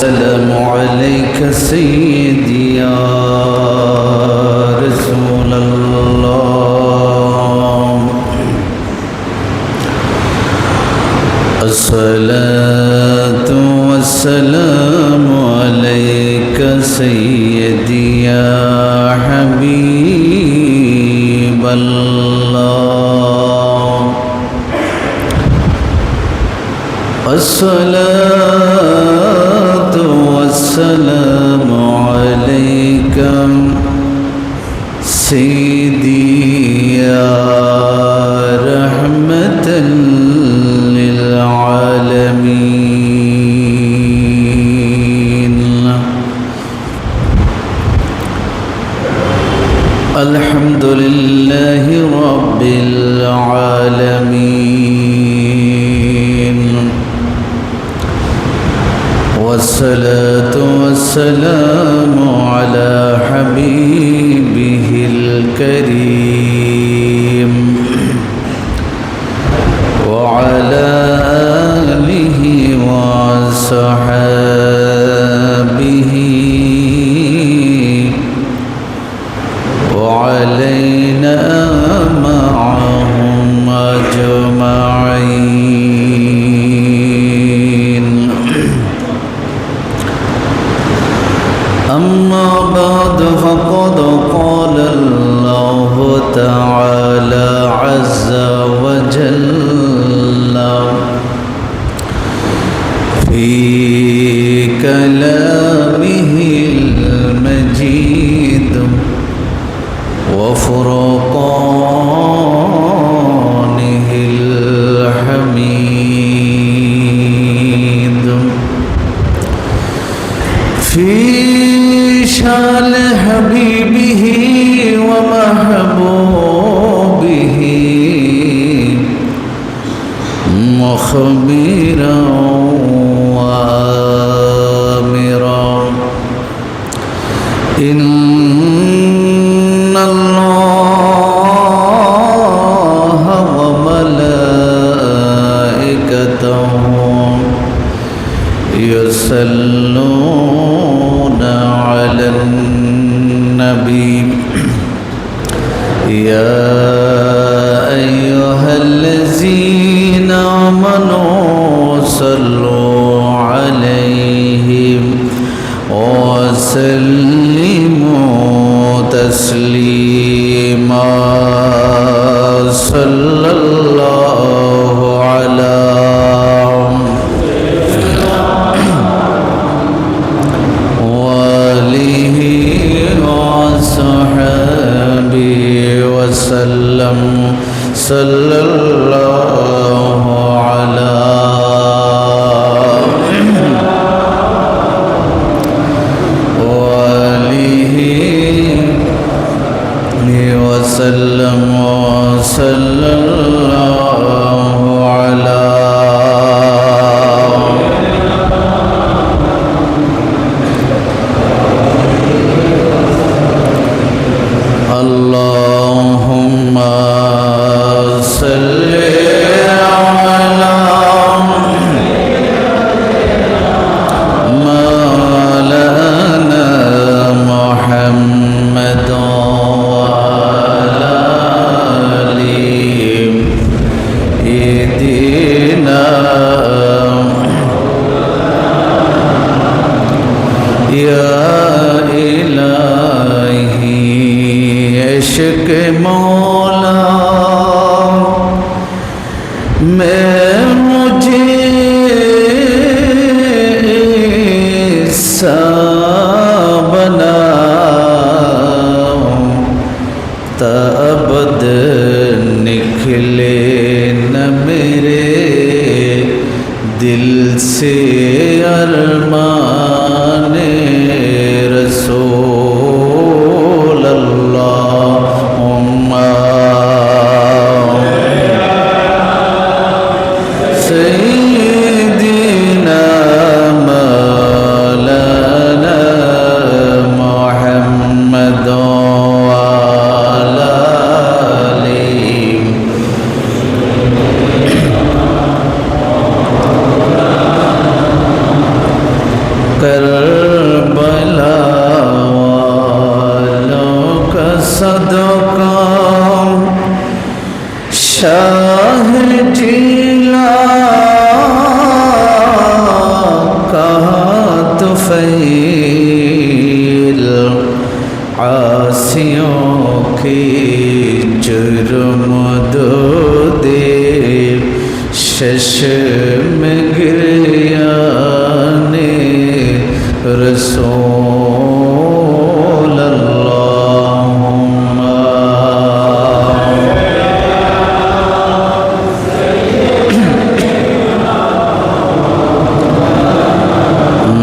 السلام عليك سيدي يا رسول الله. الصلاة والسلام عليك سيدي يا حبيب الله. الصلاة والسلام عليك سيدي يا رحمة للعالمين. الحمد لله رب العالمين، والصلاة والسلام على حبيبه الكريم وعلى آله وصحابه وعلينا معهم أجمعين. أما بعد فقد قال الله تعالى عز وجل في كلامه المجيد وفرقانه الحميد في شان حبيبه ومحبوبه مخبرا وآمرا. إن الله وملائكته يصلون على النبي يا أيها الذين آمنوا صلوا عليه وسلموا تسليما. صلى الله على وآله وصحبه وسلم. صلى الله على وآله وسلم وصلى الله على اللهم صل على مولانا محمد وعلى آل سيدنا يا إلهي عشق مولا میں مجھے ایسا بنا تابد نکلے نہ میرے دل سے ارمان رسول اللہم سیدنا مولانا محمد وعلى آله Karbala वालों का सदका शाह जिला का तुफैल आसियों की जुर्म दो दे शशम गिरयाने रसूल अल्लाहुम्मा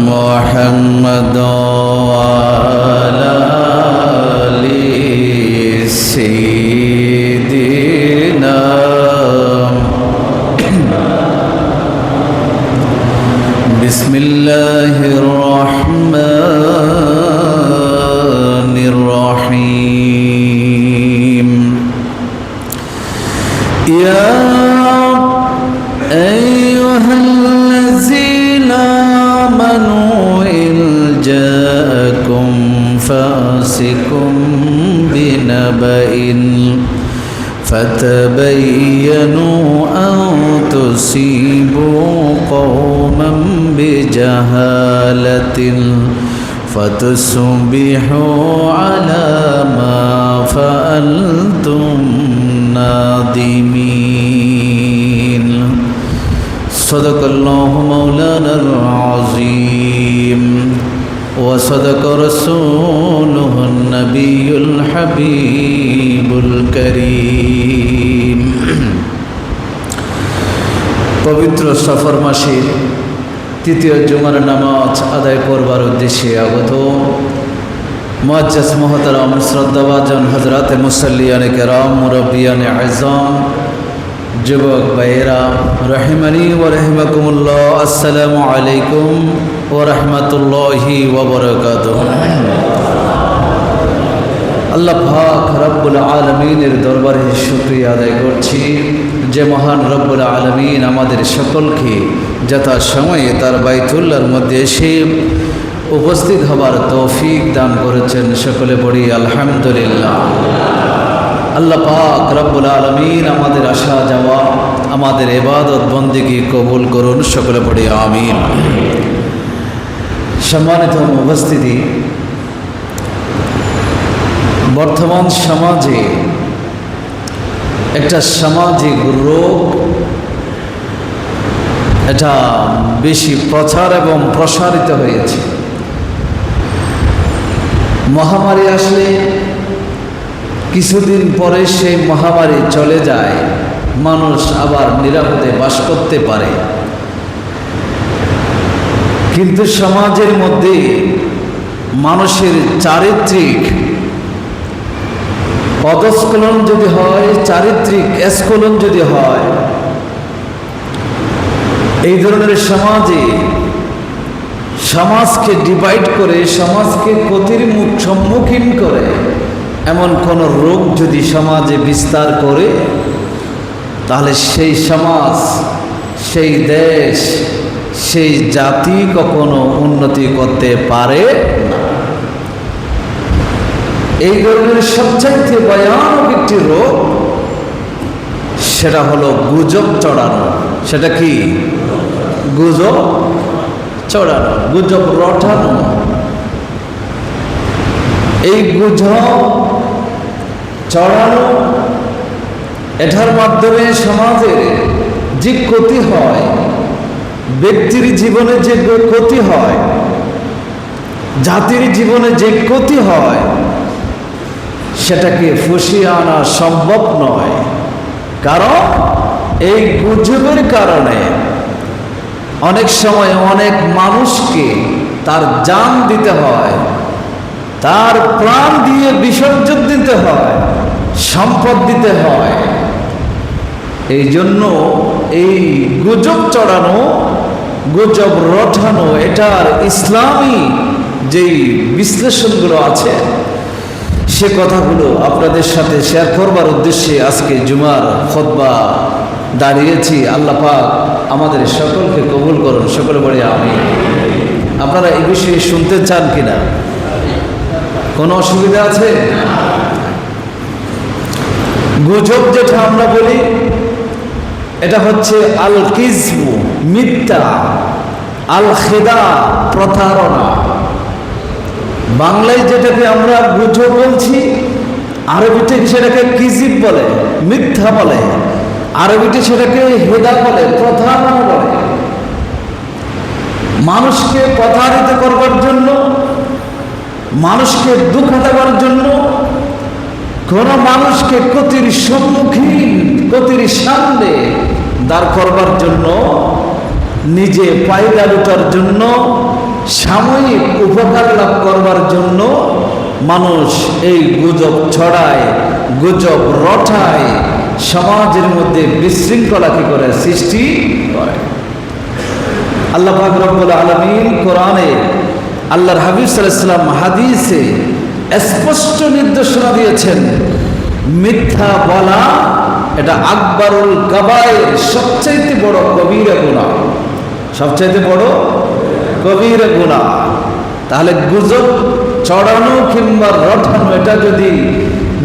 मुहम्मद वाला आली सय्यिदना बिस्मिल्लाहिर रहमानिर रहीम या अय्युहल्लज़ीना आमनू इन जाअकुम फासिकुम बिनबइन فتبينوا أن تصيبوا قوما بجهالة فتصبحوا على ما فعلتم نادمين صدق الله مولانا العظيم وصدق رسوله النبي الحبيب الكريم পবিত্র সফর মাসের তৃতীয় জুমার নামাজ আদায় করবার উদ্দেশ্যে আগত মুআজ্জাজ মুহতারাম শ্রদ্ধাভাজন হযরতে মুসাল্লিয়ানে কেরাম মুরব্বিয়ানে আযম যুবক ভাইয়েরা রহিমানি ওয়া রাহিমাকুমুল্লাহ আসসালামু আলাইকুম ওয়া রাহমাতুল্লাহি ওয়া বারাকাতুহু। আল্লাহ পাক রব্বুল আলামিনের দরবারে শুকরিয়া আদায় করছি যে মহান রব্বুল আলামিন আমাদের সকলকে যথাসময়ে তার বাইতুল্লাহর মধ্যে এসে উপস্থিত হবার তৌফিক দান করেছেন। সকলে পড়ি আলহামদুলিল্লাহ। আল্লাহ পাক রব্বুল আলামিন আমাদের আসা যাওয়া আমাদের ইবাদত বন্দেগী কবুল করুন। সকলে পড়ি আমিন। সম্মানিত উপস্থিতি, বর্তমান সমাজে একটা সামাজিক রোগ এটা বেশি প্রচার এবং প্রসারিত হয়েছে। মহামারী আসলে কিছুদিন পরে সেই মহামারী চলে যায়, মানুষ আবার নিরাপদে বাস করতে পারে। কিন্তু সমাজের মধ্যে মানুষের চারিত্রিক পদস্খলন যদি হয়, চারিত্রিক স্খলন যদি হয়, এই ধরনের সমাজে সমাজকে ডিভাইড করে, সমাজকে ক্ষতির সম্মুখীন করে এমন কোন রোগ যদি সমাজে বিস্তার করে, তাহলে সেই সমাজ, সেই দেশ, সেই জাতি কখনো উন্নতি করতে পারে না। এই ধরনের সবচাইতে ভয়ানক একটি রোগ, সেটা হলো গুজব চড়ানো। সেটা কি? গুজব চড়ানো, গুজব রটানো। এই গুজব চড়ানো, এটার মাধ্যমে সমাজের যে ক্ষতি হয়, ব্যক্তির জীবনে যে ক্ষতি হয়, জাতির জীবনে যে ক্ষতি হয়, সেটাকে ফুসিয়ে আনা সম্ভব নয়। কারণ এই গুজবের কারণে অনেক সময় অনেক মানুষকে তার জান দিতে হয়, তার প্রাণ দিয়ে বিসর্জন দিতে হয়, সম্পদ দিতে হয়। এই জন্য এই গুজব চড়ানো, গুজব রটানো, এটার ইসলামী যেই বিশ্লেষণগুলো আছে সে কথাগুলো আপনাদের সাথে শেয়ার করবার উদ্দেশ্যে আজকে জুমার খুতবা দাঁড়িয়েছি। আল্লাহ পাক আমাদের সকলকে কবুল করুন। সকলে বলি আমিন। আপনারা এই বিষয়ে শুনতে চান কিনা? কোনো অসুবিধা আছে? গুজব যেটা আমরা বলি এটা হচ্ছে আল কিজবু, মিথ্যা, আল খেদা, প্রতারণা। বাংলায় যেটাকে আমরা গুজব বলছি, আরবিতে সেটাকে কিজিব বলে, মিথ্যা বলে। আরবিতে সেটাকে হেদা বলে, প্রতারণা বলে। মানুষকে প্রতারিত করবার জন্য, মানুষকে দুঃখ দেওয়ার জন্য, কোন মানুষকে ক্ষতির সম্মুখীন, ক্ষতির সামনে দাঁড় করবার জন্য, নিজে পায়রা লুটার জন্য, সাময়িক উপকার লাভ করবার জন্য মানুষ এই গুজব ছড়ায়, গুজব রটায়, সমাজের মধ্যে বিশৃঙ্খলা কি করে সৃষ্টি করে। আল্লাহ পাক রব্বুল আলামিন কোরআনে, আল্লাহর হাবিব সাল্লাল্লাহু আলাইহি ওয়াসাল্লাম হাদিসে স্পষ্ট নির্দেশনা দিয়েছেন, মিথ্যা বলা এটা আকবরুল কাবায়ের, সবচাইতে বড় কবিরা গুনাহ, সবচাইতে বড় কবিরা গুনাহ। তাহলে গুজব ছড়ানো কিংবা রটানো এটা যদি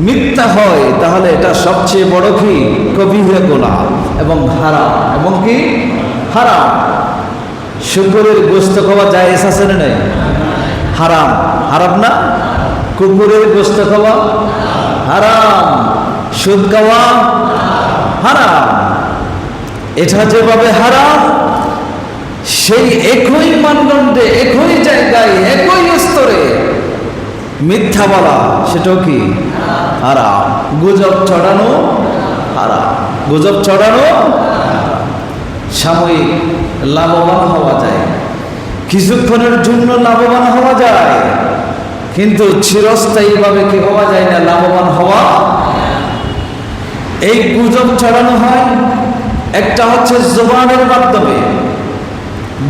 মিথ্যা হয় তাহলে এটা সবচেয়ে বড় কি কবিরা গুনাহ এবং হারাম। এবং কি হারাম। শুকরের গোশত খাওয়া জায়েজ আছে না নাই? হারাম। হারাম না? কুকুরের গোশত খাওয়া হারাম, সুদ খাওয়া হারাম। এটা যেভাবে হারাম, সেই একই মানদণ্ডে, একই জায়গায়, একই স্তরে মিথ্যা বলা সেটাও কি হারাম। গুজব ছড়ানো হারাম, গুজব ছড়ানো। সাময়িক লাভবান হওয়া যায়, কিছুক্ষণের জন্য লাভবান হওয়া যায়, কিন্তু চিরস্থায়ীভাবে কি হওয়া যায় না, লাভবান হওয়া। এই গুজব ছড়ানো হয়, একটা হচ্ছে জবানের মাধ্যমে,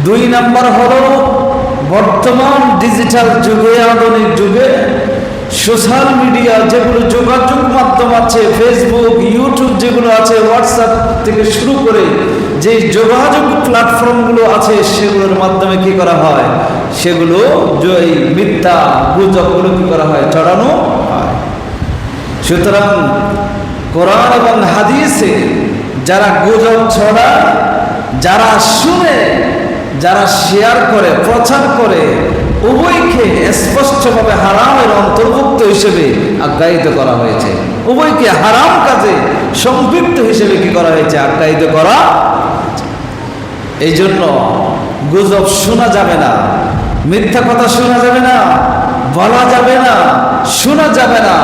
দুই নাম্বার হলো বর্তমান ডিজিটাল যুগে, আধুনিক যুগে সোশ্যাল মিডিয়া যেগুলো যোগাযোগ মাধ্যম আছে, ফেসবুক, ইউটিউব যেগুলো আছে, হোয়াটসঅ্যাপ থেকে শুরু করে যে যোগাযোগ প্ল্যাটফর্মগুলো আছে, সেগুলোর মাধ্যমে কি করা হয়, সেগুলো এই মিথ্যা গুজবগুলো কি করা হয়, ছড়ানো হয়। সুতরাং কোরআন এবং হাদিসে যারা গুজব ছড়ায়, যারা শুনে, যারা শেয়ার করে, প্রচার করে, উভয়কে স্পষ্টভাবে হারামের অন্তর্ভুক্ত হিসেবে আখ্যায়িত করা হয়েছে। উভয়কে হারাম কাজে সম্পৃক্ত হিসেবে কি করা হয়েছে, আখ্যায়িত করা। এই জন্য গুজব শোনা যাবে না, মিথ্যা কথা শোনা যাবে না, বলা যাবে না, শোনা যাবে না,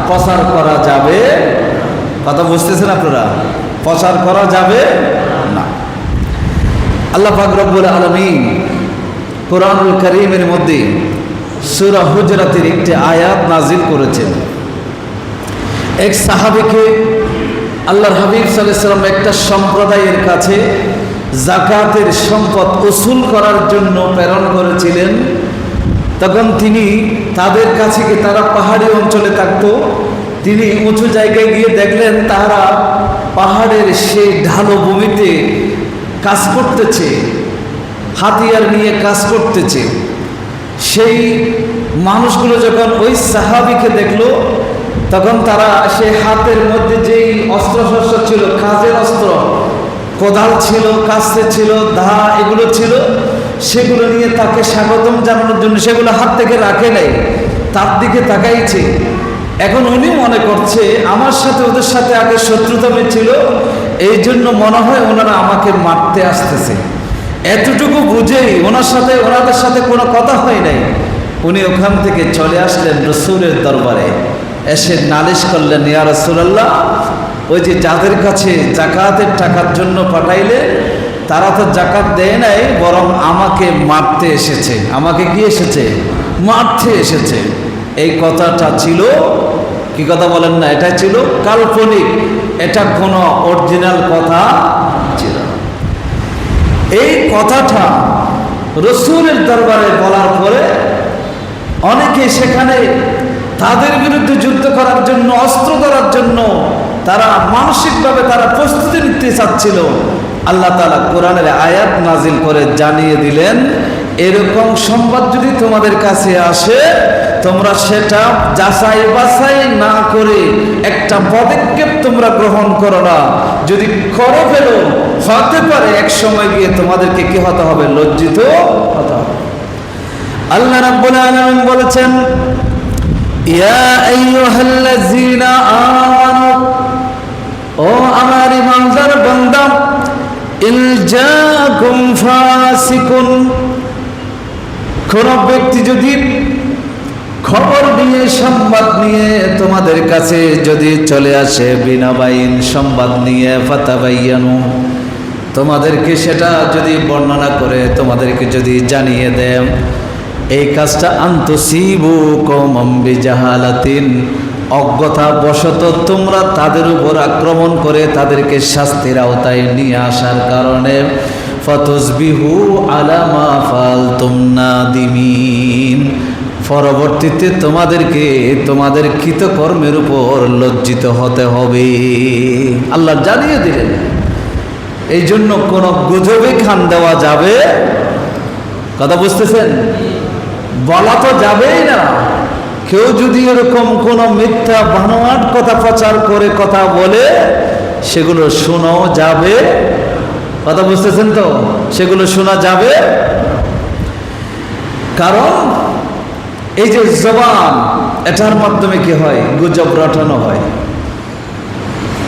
প্রচার করা যাবে। কথা বুঝতেছেন আপনারা? প্রচার করা যাবে না। আল্লাহ পাক রব্বুল আলামিন কোরআনুল কারীমের মধ্যে সূরা হুজরাতের একটি আয়াত নাজিল করেছেন। এক সাহাবীকে আল্লাহর হাবিব সাল্লাল্লাহু আলাইহি ওয়াসাল্লাম একটা সম্প্রদায়ের কাছে যাকাতের সম্পদ উসুল করার জন্য প্রেরণ করেছিলেন। তখন তিনি তাদের কাছে গিয়ে, তারা পাহাড়ি অঞ্চলে থাকতো, তিনি উঁচু জায়গায় গিয়ে দেখলেন তারা পাহাড়ের সেই ঢালু ভূমিতে কাজ করতেছে, হাতিয়ার নিয়ে কাজ করতেছে। সেই মানুষগুলো যখন ওই সাহাবীকে দেখলো, তখন তারা সেই হাতের মধ্যে যেই অস্ত্রশস্ত্র ছিল, কাজের অস্ত্র, কোদাল ছিল, কাস্তে ছিল, দা, এগুলো ছিল, সেগুলো নিয়ে তাকে স্বাগতম জানানোর জন্য সেগুলো হাত থেকে রাখে নাই, তার দিকে তাকাইছে। এখন উনি মনে করছে আমার সাথে ওদের সাথে আগে শত্রুতা ছিল, এই জন্য মনে হয় ওনারা আমাকে মারতে আসতেছে। এতটুকু বুঝেই ওনাদের সাথে কোনো কথা হয় নাই। উনি ওখান থেকে চলে আসলেন রাসূলের দরবারে, এসে নালিশ করলেন, ইয়া রাসূলুল্লাহ, ওই যে যাদের কাছে যাকাতের টাকার জন্য পাঠাইলে, তারা তো যাকাত দেয় নাই, বরং আমাকে মারতে এসেছে। আমাকে কি এসেছে? মারতে এসেছে। এই কথাটা ছিল, কি কথা বলেন না, এটা ছিল কাল্পনিক, এটা কোনো অরিজিনাল কথা ছিল। এই কথাটা রাসূলের দরবারে বলার পরে অনেকে সেখানে তাদের বিরুদ্ধে যুদ্ধ করার জন্য, অস্ত্র ধরার জন্য তারা মানসিকভাবে তারা প্রস্তুতি নিতে চাচ্ছিল। আল্লাহ তাআলা কোরআনের আয়াত নাজিল করে জানিয়ে দিলেন, এরকম সংবাদ যদি তোমাদের কাছে আসে, তোমরা সেটা যাচাই বাছাই না করে একটা পদক্ষেপ তোমরা গ্রহণ করো না। যদি করে ফেলো, হতে পারে এক সময় গিয়ে তোমাদেরকে কি হতে হবে? লজ্জিত হতে হবে। আল্লাহ রাব্বুল আলামিন বলেছেন, ইয়া আইয়ুহাল্লাযীনা আমানু, ও আমার ঈমানদার বান্দা, ইন জাআকুম ফাসিকুন, কোন ব্যক্তি যদি খবর নিয়ে সংবাদ নিয়ে তোমাদের কাছে যদি চলে আসে, বিনা বাইন সংবাদ নিয়ে, ফাতাবায়ানু, তোমাদেরকে সেটা যদি বর্ণনা করে তোমাদেরকে যদি জানিয়ে দেয়, এই কাজটা আনতুসিবু কওমান বিজাহালাতিন, অজ্ঞতা বশত তোমরা তাদের উপর আক্রমণ করে তাদেরকে শাস্তির আওতায় নিয়ে আসার কারণে, ফাতুসবিহু আলা মা ফালতুম নাদিমিন, পরবর্তীতে তোমাদেরকে তোমাদের কৃতকর্মের উপর লজ্জিত হতে হবে। আল্লাহ জানিয়ে দিলেন। এই জন্য কোনো গুজবে কান দেওয়া যাবে, কথা বুঝতেছেন? বলা তো যাবেই না। কেউ যদি এরকম কোনো মিথ্যা বানোয়াট কথা প্রচার করে কথা বলে, সেগুলো শোনাও যাবে, কথা বুঝতেছেন তো? সেগুলো শোনা যাবে। কারণ এই যে জবান, এটার মাধ্যমে কি হয়? গুজব রটানো হয়।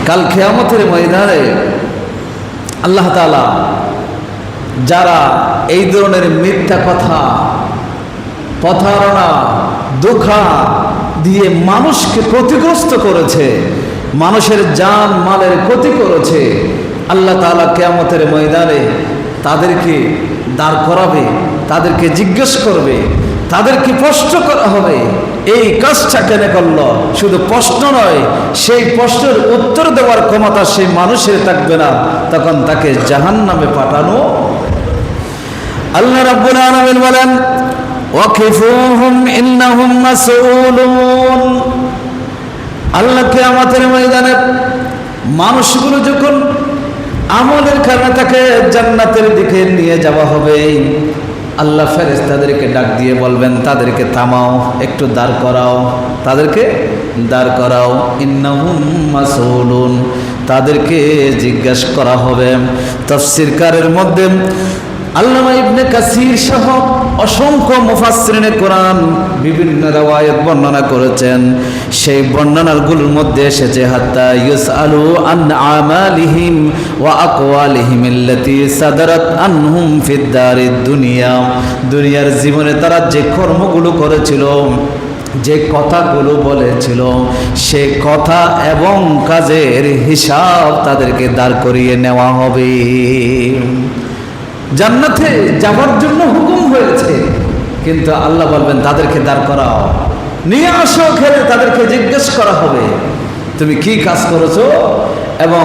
কাল কিয়ামতের ময়দানে আল্লাহ তাআলা যারা এই ধরনের মিথ্যা কথা, প্রতারণা, ধোঁকা দিয়ে মানুষকে ক্ষতিগ্রস্ত করেছে, মানুষের জান মালের ক্ষতি করেছে, আল্লাহ তাআলা কিয়ামতের ময়দানে তাদেরকে দাঁড় করাবে, তাদেরকে জিজ্ঞেস করবে, তাদেরকে প্রশ্ন করা হবে, এই কাজটা কেন করলো? শুধু প্রশ্ন নয়, সেই প্রশ্নের উত্তর দেওয়ার ক্ষমতা সেই মানুষের থাকবে না, তখন তাকে জাহান্নামে পাঠানো। আল্লাহ রাব্বুল আলামিন বলেন, ওয়াকিফুহুম ইন্নাহুম মাসউলুন, আল্লাহ কিয়ামতের ময়দানে মানুষগুলো যখন আমলের কারণে তাকে জান্নাতের দিকে নিয়ে যাওয়া হবে, আল্লাহ ফেরেশতাদেরকে ডাক দিয়ে বলবেন, তাদেরকে থামাও, একটু দাঁড় করাও, তাদেরকে দাঁড় করাও। ইন্নাহুম মাসউলুন, তাদেরকে জিজ্ঞাসা করা হবে। তাফসীরকারের মধ্যে আল্লামা ইবনে কাসির সহ অসংখ্য মুফাসসিরিনে কোরআন বিভিন্ন riwayat বর্ণনা করেছেন। সেই বর্ণনাগুলোর মধ্যে এসেছে, হাত্তা ইউসআলু আন আমালিহিম ওয়া আকওয়ালিহিম আল্লাতী সাদারাত আনহুম ফিদ দারিদ দুনিয়া, দুনিয়ার জীবনে তারা যে কর্মগুলো করেছিল, যে কথাগুলো বলেছিল, সে কথা এবং কাজের হিসাব তাদেরকে দাঁড় করিয়ে নেওয়া হবে। জান্নাতে যাবার জন্য হুকুম হয়েছে, কিন্তু আল্লাহ বলবেন তাদেরকে দাঁড় করাও, নিয়ে আসো খেলে। তাদেরকে জিজ্ঞেস করা হবে, তুমি কি কাজ করেছো এবং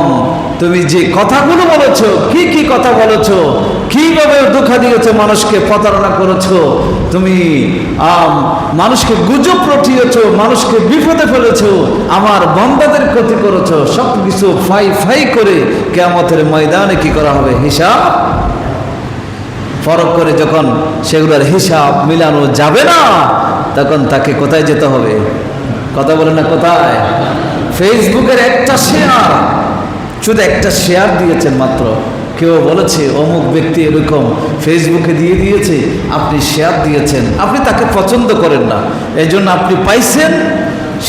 তুমি যে কথাগুলো বলেছো, কি কি কথা বলেছো, কিভাবে ধোঁকা দিয়েছো, মানুষকে প্রতারণা করেছো, তুমি মানুষকে গুজব রটিয়েছো, মানুষকে বিপদে ফেলেছো, আমার বান্দাদের ক্ষতি করেছো, সব কিছু ফাই ফাই করে কিয়ামতের ময়দানে কি করা হবে? হিসাব। ফরক করে যখন সেগুলোর হিসাব মিলানো যাবে না, তখন তাকে কোথায় যেতে হবে? কথা বলে না কোথায়? ফেসবুকের একটা শেয়ার, শুধু একটা শেয়ার দিয়েছেন মাত্র, কেউ বলেছে অমুক ব্যক্তি এরকম ফেসবুকে দিয়ে দিয়েছে, আপনি শেয়ার দিয়েছেন, আপনি তাকে পছন্দ করেন না, এই জন্য আপনি পাইছেন,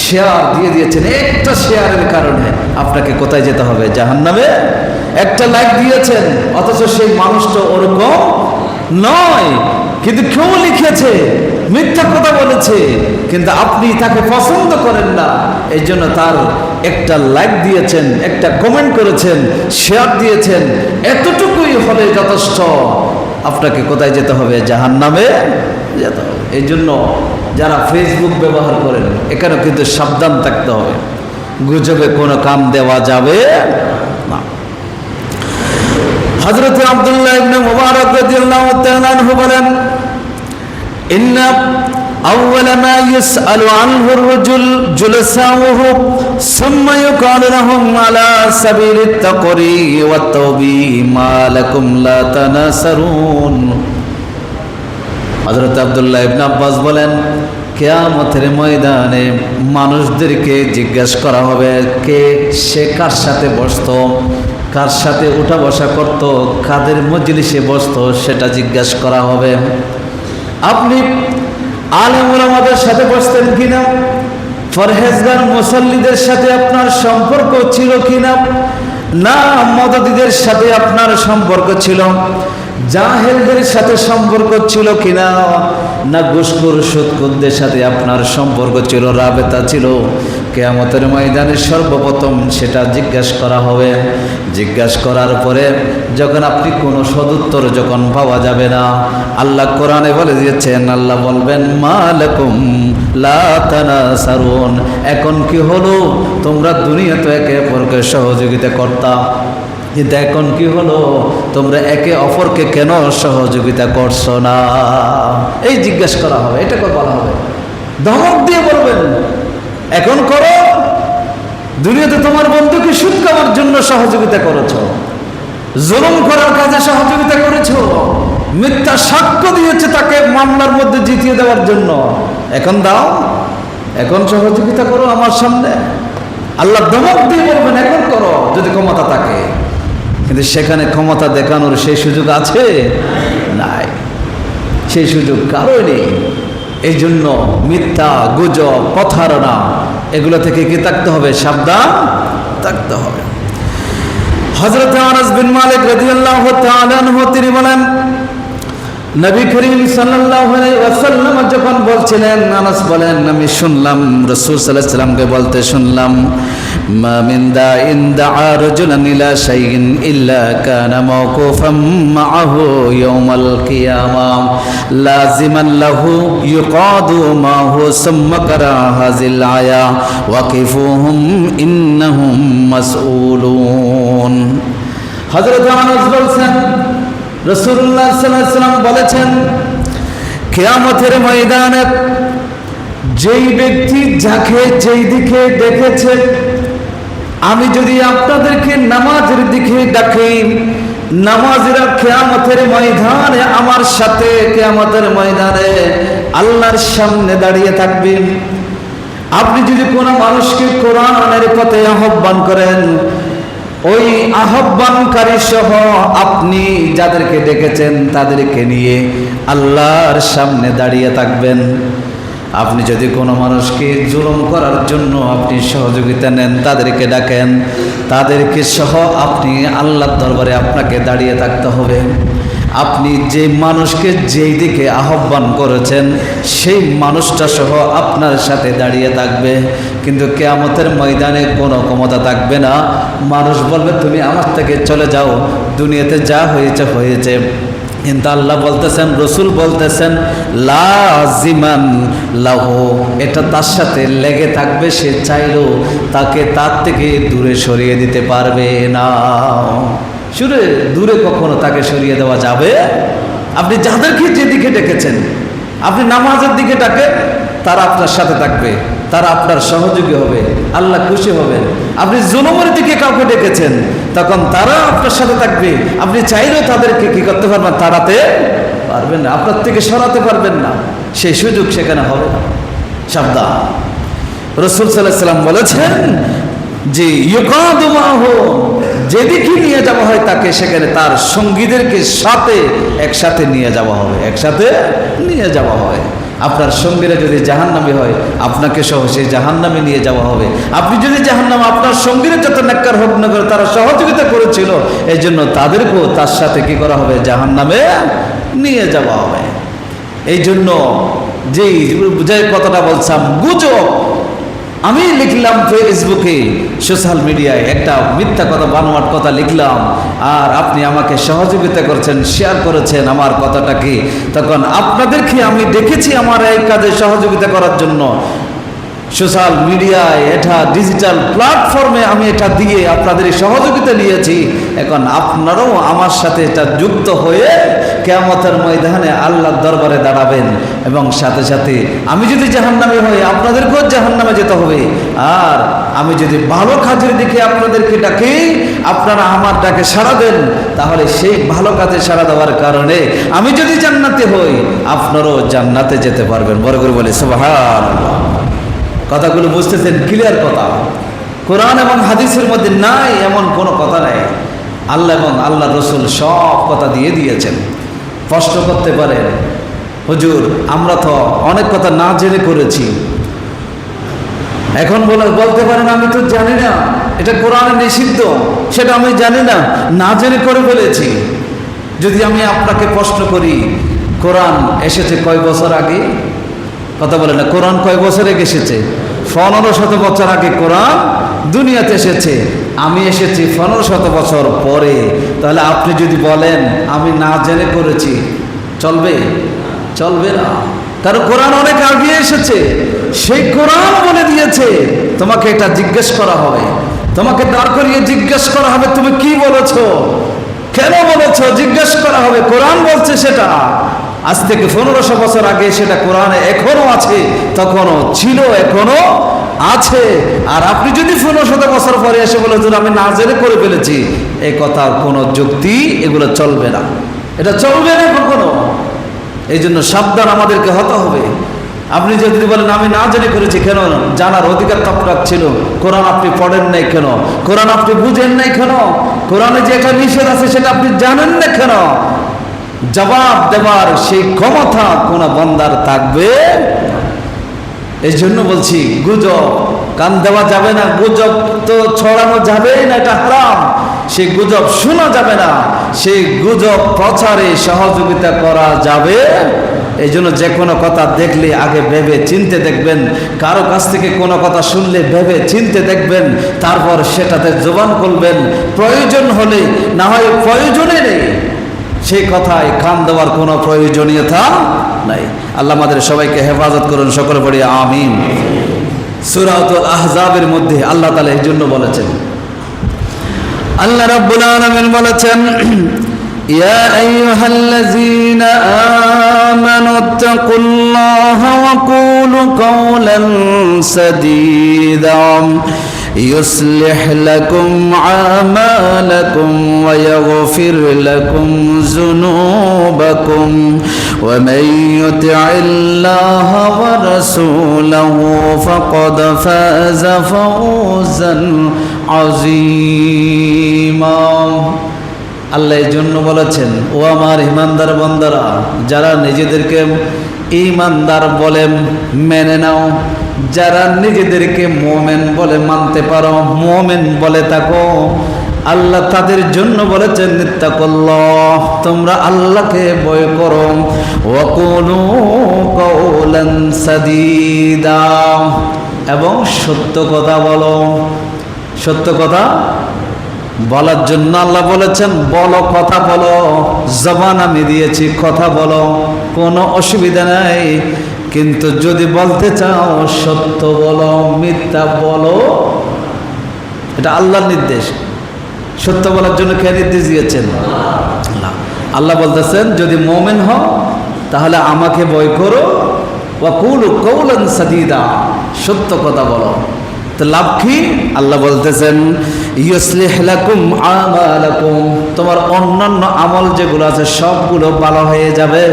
শেয়ার দিয়ে দিয়েছেন। একটা শেয়ারের কারণে আপনাকে কোথায় যেতে হবে? জাহান্নামে। একটা লাইক দিয়েছেন, অথচ সেই মানুষটা ওরকম নয়, কিন্তু কেউ লিখেছে, মিথ্যা কথা বলেছে, কিন্তু আপনি তাকে পছন্দ করেন না, এই জন্য তার একটা লাইক দিয়েছেন, একটা কমেন্ট করেছেন, শেয়ার দিয়েছেন, এতটুকুই হলে যথেষ্ট। আপনাকে কোথায় যেতে হবে? জাহান্নামে যেতে হবে। এই জন্য যারা ফেসবুক ব্যবহার করেন, এখানে কিন্তু সাবধান থাকতে হবে, গুজবে কোনো কাম দেওয়া যাবে না। হযরত আব্দুল্লাহ ইবনে মুবারক রাদিয়াল্লাহু তাআলা আনহু বলেন, ইন্না أول ما يسأل عنه الرجل جلساؤه ثم يقال لهم على سبيل التقري والتوبة ما لكم لا تناصرون হযরত আব্দুল্লাহ ইবনে আব্বাস বলেন, কিয়ামতের ময়দানে মানুষদেরকে জিজ্ঞাসা করা হবে সে কার সাথে বসতো, কার সাথে উঠা বসা করত, কাদের মজলিসে বসতো, সেটা জিজ্ঞাসা করা হবে। আপনি আলেম ওলামাদের সাথে বসতেন কিনা, পরহেজগার মুসল্লিদের সাথে আপনার সম্পর্ক ছিল কিনা, না মদদীদের সাথে আপনার সম্পর্ক ছিল, জাহেলদের সাথে সম্পর্ক ছিল কিনা, না ঘুষখোর সুদখোরদের সাথে আপনার সম্পর্ক ছিল, রাবেতা ছিল। কিয়ামতের ময়দানে সর্বপ্রথম সেটা জিজ্ঞাসা করা হবে। জিজ্ঞাসা করার পরে যখন আপনি কোনো সদুত্তর যখন পাওয়া যাবে না, আল্লাহ কোরআনে বলে দিয়েছেন, আল্লাহ বলবেন মা লাকুম লা তানাসারুন, এখন কি হলো, তোমরা দুনিয়াতে একে অপরকে সহযোগিতা করতাম, কিন্তু এখন কি হলো, তোমরা একে অপরকে কেন সহযোগিতা করছো না? এই জিজ্ঞাসা করা হবে, এটাকে বলা হবে। ধমক দিয়ে বলবেন, এখন করো, দুনিয়াতে তোমার বন্ধুকে সুদ খাওয়ার জন্য সহযোগিতা করেছো, জুলুম করার কাজে সহযোগিতা করেছো, মিথ্যা সাক্ষ্য দিয়েছে তাকে মামলার মধ্যে জিতিয়ে দেওয়ার জন্য, এখন দাও, এখন সহযোগিতা করো আমার সামনে। আল্লাহ ধমক দিয়ে বলবেন এখন করো, যদি ক্ষমতা থাকে। কিন্তু সেখানে ক্ষমতা দেখানোর সেই সুযোগ আছে? নাই, সেই সুযোগ কারোই নেই। এই জন্য মিথ্যা, গুজব, প্রতারণা এগুলো থেকে কি থাকতে হবে? সাবধান থাকতে হবে। হযরত আনাস বিন মালিক রাদিয়াল্লাহু তাআলা আনহু তিনি বলেন, নবী করিম সাল্লাল্লাহু আলাইহি ওয়াসাল্লাম যখন বলছিলেন, আনাস বলেন আমি শুনলাম রাসূল সাল্লাল্লাহু আলাইহি ওয়াসাল্লামকে বলতে শুনলাম, মা মিন দাইন দাআ রাজুলান ইলা শাইইন ইল্লা কানা মাওকুফাম মাআহু ইয়াওমাল কিয়ামাহ লাযিমান লাহু ইউকাদু মাহু সুম্মা কারা হাযিল আয়া ওয়াকিফুহুম ইন্নাহুম মাসউলুন। হযরত আনাস বলছেন, রাসূলুল্লাহ সাল্লাল্লাহু আলাইহি ওয়াসাল্লাম বলেছেন, কিয়ামতের ময়দানে যেই ব্যক্তি যাকে যেই দিকে দেখেছে, আমি যদি আপনাদেরকে নামাজের দিকে ডাকি, নামাজিরা কিয়ামতের ময়দানে আমার সাথে কিয়ামতের ময়দানে আল্লাহর সামনে দাঁড়িয়ে থাকবেন। আপনি যদি কোনো মানুষকে কোরআনের পথে আহ্বান করেন, ওই আহ্বানকারী সহ আপনি যাদেরকে ডেকেছেন তাদেরকে নিয়ে আল্লাহর সামনে দাঁড়িয়ে থাকবেন। আপনি যদি কোনো মানুষকে জুলুম করার জন্য আপনি সহযোগিতা নেন, তাদেরকে ডাকেন, তাদেরকে সহ আপনি আল্লাহর দরবারে আপনাকে দাঁড়িয়ে থাকতে হবে। আপনি যে মানুষকে যেই দিকে আহ্বান করেছেন সেই মানুষটা সহ আপনার সাথে দাঁড়িয়ে থাকবে। কিন্তু কিয়ামতের ময়দানে কোনো ক্ষমতা থাকবে না। মানুষ বলবে তুমি আমার থেকে চলে যাও, দুনিয়াতে যা হয়েছে হয়েছে। কিন্তু আল্লাহ বলতেছেন, রসুল বলতেছেন লাজিমান লাহু, এটা তার সাথে লেগে থাকবে, সে চাইলেও তাকে তার থেকে দূরে সরিয়ে দিতে পারবে না। দূরে কখনো তাকে সরিয়ে দেওয়া যাবে? আপনি যাদেরকে যেদিকে ডেকেছেন, আপনি নামাজের দিকে ডাকেন, তারা আপনার সাথে থাকবে, তারা আপনার সহযোগী হবে, আল্লাহ খুশি হবেন। আপনি জুলুমের দিকে কাউকে ডেকেছেন, তখন তারা আপনার সাথে থাকবে। আপনি চাইলেও তাদেরকে কি করতে পারবেন? তাড়াতে পারবেন না, আপনার থেকে সরাতে পারবেন না, সেই সুযোগ সেখানে হবে না। সাবধান। রাসূল সাল্লাল্লাহু আলাইহি ওয়াসাল্লাম বলেছেন যে ইউকাদু মাহু, যেদিকে নিয়ে যাওয়া হয় তাকে সেখানে তার সঙ্গীদেরকে সাথে একসাথে নিয়ে যাওয়া হবে, একসাথে নিয়ে যাওয়া হয়। আপনার সঙ্গীরা যদি জাহান্নামী হয়, আপনাকে সহ সেই জাহান্নামে নিয়ে যাওয়া হবে। আপনি যদি জাহান্নাম, আপনার সঙ্গীরা যত নেককার হোক না করে তারা সহযোগিতা করেছিল, এই জন্য তাদেরকেও তার সাথে কি করা হবে? জাহান্নামে নিয়ে যাওয়া হবে। এই জন্য যে কথাটা বলছিলাম, গুজব আমি লিখলাম ফেসবুকে, সোশ্যাল মিডিয়ায় একটা মিথ্যা কথা, বানোয়াট কথা লিখলাম, আর আপনি আমাকে সহযোগিতা করেছেন, শেয়ার করেছেন আমার কথাটাকে, তখন আপনাদেরকে আমি দেখেছি আমার এই কাজে সহযোগিতা করার জন্য। সোশ্যাল মিডিয়ায়, এটা ডিজিটাল প্ল্যাটফর্মে আমি এটা দিয়ে আপনাদের সহযোগিতা নিয়েছি। এখন আপনারাও আমার সাথে এটা যুক্ত হয়ে কিয়ামতের ময়দানে আল্লাহর দরবারে দাঁড়াবেন এবং সাথে সাথে আমি যদি জাহান্নামে হই আপনাদেরকেও জাহান্নামে যেতে হবে। আর আমি যদি ভালো কাজের দিকে আপনাদেরকে ডাকি, আপনারা আমার ডাকে সাড়া দেন, তাহলে সেই ভালো কাজে সাড়া দেওয়ার কারণে আমি যদি জান্নাতে হই আপনারাও জান্নাতে যেতে পারবেন। বড় করে বলে সুবহানাল্লাহ। কথাগুলো বুঝতেছেন? ক্লিয়ার কথা। কোরআন এবং হাদিসের মধ্যে নাই এমন কোনো কথা নাই। আল্লাহ এবং আল্লাহ রসুল সব কথা দিয়ে দিয়েছেন। প্রশ্ন করতে পারেন, হুজুর আমরা তো অনেক কথা না জেনে করেছি, এখন বলতে পারেন আমি তো জানি না, এটা কোরআনে নিষিদ্ধ, সেটা আমি জানি না, না জেনে করে ফেলেছি। যদি আমি আপনাকে প্রশ্ন করি, কোরআন এসেছে কয় বছর আগে? কথা বলে না। কোরআন কয় বছর আগে এসেছে? 1500 বছর আগে কোরআন দুনিয়াতে এসেছে। আমি এসেছি 1500 বছর পরে। তাহলে আপনি যদি বলেন আমি না জেনে করেছি, চলবে? চলবে না। কারণ কোরআন অনেক আগে এসেছে। সেই কোরআন বলে দিয়েছে তোমাকে এটা জিজ্ঞেস করা হবে, তোমাকে দাঁড় করিয়ে জিজ্ঞেস করা হবে তুমি কি বলেছো, কেন বলেছো, জিজ্ঞেস করা হবে। কোরআন বলছে সেটা। আজ থেকে 1500 বছর আগে সেটা কোরআনে এখনো আছে, তখনও ছিল, এখনো আছে। আর আপনি যদি 1500 বছর পরে এসে বলে আমি না জেনে করে ফেলেছি, এই কথার কোনো যুক্তি, এগুলো চলবে না, এটা চলবে না কখনো। এই জন্য সাবধান আমাদেরকে হতে হবে। আপনি যদি বলেন আমি না জেনে করেছি, কেন? জানার অধিকার তো আপনার ছিল। কোরআন আপনি পড়েন নাই কেন? কোরআন আপনি বুঝেন নাই কেন? কোরআনে যে একটা নিষেধ আছে সেটা আপনি জানেন না কেন? জবাব দেওয়ার সেই ক্ষমতা কোন বান্দার থাকবে। এই জন্য বলছি গুজব কান দেওয়া যাবে না, গুজব তো ছড়ানো যাবে না, এটা হারাম। সেই গুজব শোনা যাবে না, সেই গুজব প্রচারে সহযোগিতা করা যাবে। এই জন্য যে কোনো কথা দেখলে আগে ভেবে চিনতে দেখবেন, কারো কাছ থেকে কোনো কথা শুনলে ভেবে চিনতে দেখবেন, তারপর সেটাতে জবান করবেন। প্রয়োজন হলে, না হয় প্রয়োজনে নেই, সেই কথায় কান দেওয়ার কোনো প্রয়োজনীয়তা নাই। আল্লাহ আমাদের সবাইকে হেফাজত করুন, সকলে পড়ি আমিন। সূরাতুল আহজাবের মধ্যে আল্লাহ তাআলা এই জন্য বলেছেন, আল্লাহ রাব্বুল আলামিন বলেছেন, ইয়া আইয়ুহাল্লাযীনা আমানুত্তাকুল্লাহা ওয়া কুলু কাওলান সাদীদা يصلح لكم أعمالكم ويغفر لكم ذنوبكم ومن يطع الله ورسوله فقد فاز فوزا عظيما। আল্লাহ এই জন্য বলেছেন, ও আমার ঈমানদার বান্দারা, যারা নিজেদেরকে ঈমানদার বলে মেনে নাও, যারা নিজেদেরকে মুমিন বলে মানতে পারো, মুমিন বলে থাকো, আল্লাহ তাদের জন্য বলেছেন ইত্তাকুল্লাহ, তোমরা আল্লাহকে ভয় করো। ওয়া কুলু কাওলান সাদীদা, এবং সত্য কথা বলো। সত্য কথা বলার জন্য আল্লাহ বলেছেন বলো, কথা বলো, জবান আমি দিয়েছি, কথা বলো, কোনো অসুবিধা নাই। কিন্তু যদি বলতে চাও সত্য বলো, মিথ্যা বলো। এটা আল্লাহর নির্দেশ। সত্য বলার জন্য কে নির্দেশ দিয়েছেন? আল্লাহ বলতেছেন যদি মুমিন হও তাহলে আমাকে ভয় করো, ওয়া কুলু কাওলান সাদীদা, সত্য কথা বলো। তো লাভ কি? আল্লাহ বলতেছেন ইউসলিহ লাকুম আমালাকুম, তোমার অন্যান্য আমল যেগুলো আছে সবগুলো ভালো হয়ে যাবে।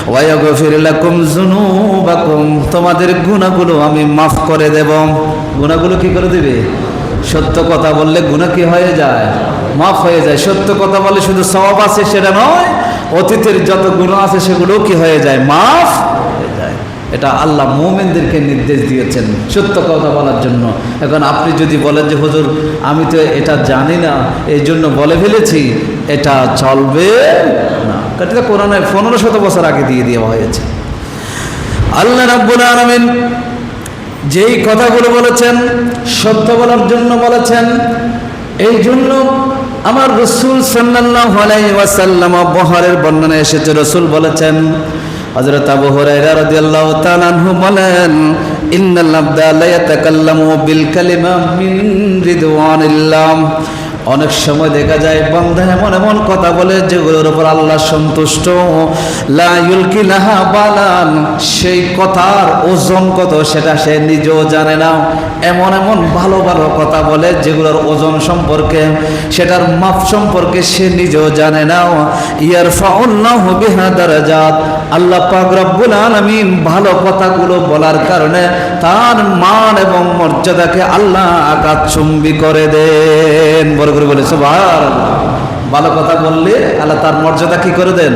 ওয়া ইয়াগফির লাকুম যুনুবাকুম, তোমাদের গুনাহগুলো আমি মাফ করে দেব। গুনাহগুলো কি করে দিবে? সত্য কথা বললে গুনাহ কি হয়ে যায়? মাফ হয়ে যায়। সত্য কথা বললে শুধু সওয়াব আছে সেটা নয়, অতীতের যত গুনাহ আছে সেগুলো কি হয়ে যায়? মাফ হয়ে যায়। এটা আল্লাহ মুমিনদেরকে নির্দেশ দিয়েছেন সত্য কথা বলার জন্য। এখন আপনি যদি বলেন যে হুজুর আমি তো এটা জানি না এই জন্য বলে ফেলেছি, এটা চলবে না। এটা কোরআনে 1500 বছর আগে দিয়ে দেওয়া হয়েছে। আল্লাহ রাব্বুল আলামিন যেই কথাগুলো বলেছেন সত্য বলার জন্য বলেছেন। এই জন্য আমার রাসূল সাল্লাল্লাহু আলাইহি ওয়াসাল্লাম বুখারীর বর্ণনায় এসেছে, রাসূল বলেছেন, হযরত আবু হুরায়রা রাদিয়াল্লাহু তাআলা আনহু বলেন, ইন্নাল আবদা লা ইয়াতাকাল্লামু বিল কালিমা মিন রিদওয়ানিল্লাহ অনেক সময় দেখা যায় বান্দা এমন এমন কথা বলে যেগুলোর উপর আল্লাহ সন্তুষ্ট, লা ইউলকি লাহা বালান, সেই কথার ওজন কত সেটা সে নিজেও জানে না। এমন এমন ভালো ভালো কথা বলে যেগুলোর ওজন সম্পর্কে, সেটার মাপ সম্পর্কে সে নিজেও জানে না। ইয়ারফাউল্লাহু বিহা দারাজাত, আল্লাহ পাক রব্বুল আলামিন ভালো কথাগুলো বলার কারণে তার মান এবং মর্যাদাকে আল্লাহ আকাশচুম্বী করে দেন। বড় করে বলে সুবহানাল্লাহ। ভালো কথা বললে আল্লাহ তার মর্যাদা কি করে দেন?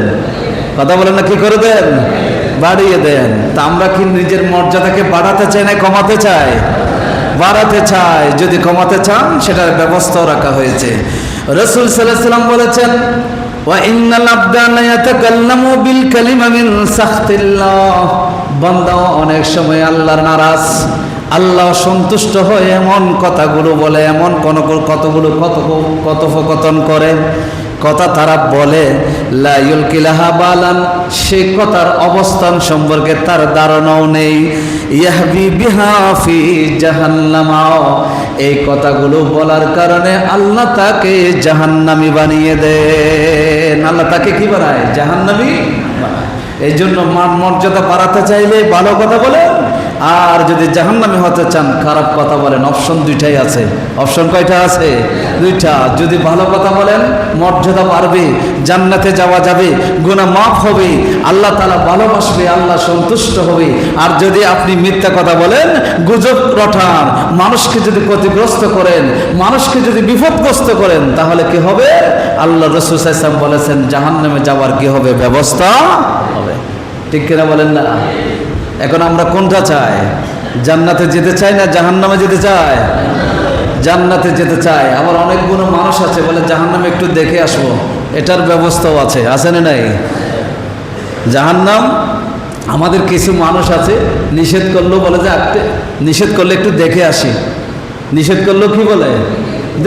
কথা বলেন না, কি করে দেন? বাড়িয়ে দেন। তা আমরা কি নিজের মর্যাদাকে বাড়াতে চাই না কমাতে চাই? বাড়াতে চাই। যদি কমাতে চান সেটার ব্যবস্থাও রাখা হয়েছে। রাসূল সাল্লাল্লাহু আলাইহি ওয়াসাল্লাম বলেছেন, ওয়া ইন্নাল আবদা লা ইয়াতাকাল্লামু বিল কালিমা মিন সাখতিল্লাহ, বান্দা অনেক সময় আল্লাহর নারাজ, আল্লাহ সন্তুষ্ট হয়ে এমন কথাগুলো বলে, এমন কতগুলো কথোপকথন করে, কথা তারা বলে, লা ইউলকি লাহা বালান, সেই কথার অবস্থান সম্পর্কে তার ধারণাও নেই। ইয়াহবি বিহা ফি জাহান্নাম, এই কথাগুলো বলার কারণে আল্লাহ তাকে জাহান্নামী বানিয়ে দেন। আল্লাহ তাকে কি বানায়? জাহান্নামী বানায়। এই জন্য মান মর্যাদা বাড়াতে চাইলে ভালো কথা বলেন, আর যদি জাহান্নামী হতে চান খারাপ কথা বলেন। অপশন দুইটাই আছে। অপশন কয়টা আছে? দুইটা। যদি ভালো কথা বলেন মর্যাদা বাড়বে, জান্নাতে যাওয়া যাবে, গুনাহ মাফ হবে, আল্লাহ তাআলা ভালোবাসবে, আল্লাহ সন্তুষ্ট হবে। আর যদি আপনি মিথ্যা কথা বলেন, গুজব রটান, মানুষকে যদি ক্ষতিগ্রস্ত করেন, মানুষকে যদি বিপদগ্রস্ত করেন, তাহলে কি হবে? আল্লাহ রাসূল সাল্লাল্লাহু আলাইহি ওয়াসাল্লাম বলেছেন জাহান্নামে যাওয়ার কি হবে? ব্যবস্থা হবে। ঠিক কিনা বলেন না? এখন আমরা কোনটা চাই? জান্নাতে যেতে চাই না জাহান্নামে যেতে চাই? জান্নাতে যেতে চাই। আবার অনেকগুলো মানুষ আছে বলে জাহান্নামে একটু দেখে আসবো, এটার ব্যবস্থাও আছে। আছে না নাই? জাহান্নাম আমাদের কিছু মানুষ আছে নিষেধ করলেও বলে যে নিষেধ করলে একটু দেখে আসি, নিষেধ করলেও কি বলে?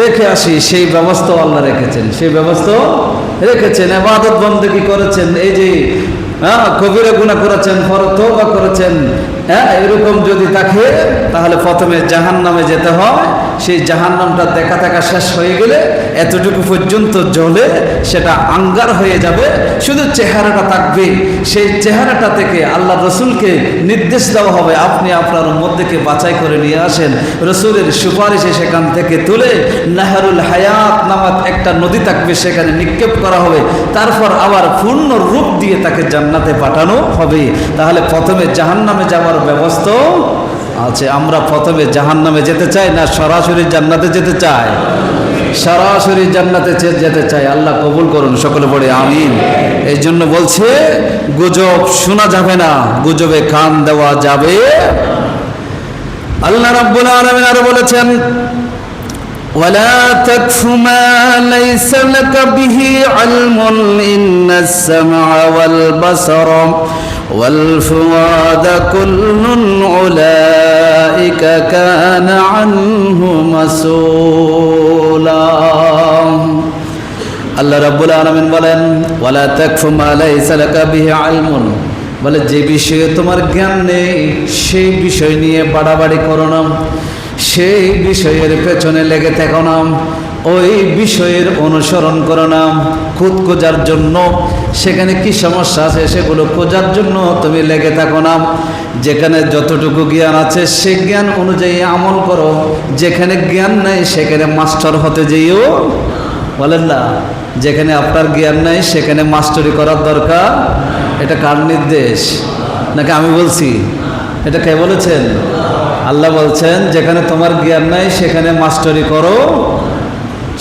দেখে আসি। সেই ব্যবস্থাও আল্লাহ রেখেছেন, সেই ব্যবস্থাও রেখেছেন। ইবাদত বন্দেগী করেছেন, এই যে কবিরা গুনাহ করেছেন, তওবা করেছেন, এরকম যদি থাকে তাহলে প্রথমে জাহান্নামে যেতে হয়। সেই জাহান্নামটা দেখা শেষ হয়ে গেলে এতটুকু পর্যন্ত জ্বলে সেটা আঙ্গার হয়ে যাবে, শুধু চেহারাটা থাকবে। সেই চেহারাটা থেকে আল্লাহ রসুলকে নির্দেশ দেওয়া হবে, আপনি আপনার মধ্যেকে বাছাই করে নিয়ে আসেন। রসুলের সুপারিশে সেখান থেকে তুলে নাহরুল হায়াত নামক একটা নদী থাকবে, সেখানে নিক্ষেপ করা হবে। তারপর আবার পূর্ণ রূপ দিয়ে তাকে জান্নাতে পাঠানো হবে। তাহলে প্রথমে জাহান্নামে যাওয়ার ব্যবস্থা আছে। আমরা প্রথমে জাহান্নামে যেতে চাই না সরাসরি জান্নাতে যেতে চাই? সরাসরি জান্নাতে যেতে চাই। আল্লাহ কবুল করুন, সকলে পড়ে আমিন। এই জন্য বলছে গুজব শোনা যাবে না, গুজবে কান দেওয়া যাবে। আল্লাহ রাব্বুল আলামিন আরো বলেছেন, ওয়ালা তাকফু মা লাইসা লাকা বিহি ইলমুন, ইন্নাস সামআ ওয়াল বাসারা ওয়াল ফুআদা কুল্লুন উলাইকা কানা আনহু মাসউলা। আল্লাহ রাব্বুল আলামিন বলেন, ওয়ালা তাকফু মা লাইসা লাকা বিহি ইলমুন, বলে যে বিষয়ে তোমার জ্ঞান নেই সেই বিষয় নিয়ে বাড়াবাড়ি করো না, সেই বিষয়ের পেছনে লেগে থেকো না, ওই বিষয়ের অনুসরণ করো না। খুদ খোঁজার জন্য, সেখানে কি সমস্যা আছে সেগুলো খোঁজার জন্য তুমি লেগে থাকো না। যেখানে যতটুকু জ্ঞান আছে সে জ্ঞান অনুযায়ী আমল করো, যেখানে জ্ঞান নাই সেখানে মাস্টার হতে যেও। বলেন না, যেখানে আপনার জ্ঞান নাই সেখানে মাস্টারি করার দরকার। এটা কার নির্দেশ? নাকি আমি বলছি? এটা কে বলেছেন? আল্লাহ বলছেন যেখানে তোমার জ্ঞান নাই সেখানে মাস্টারি করো,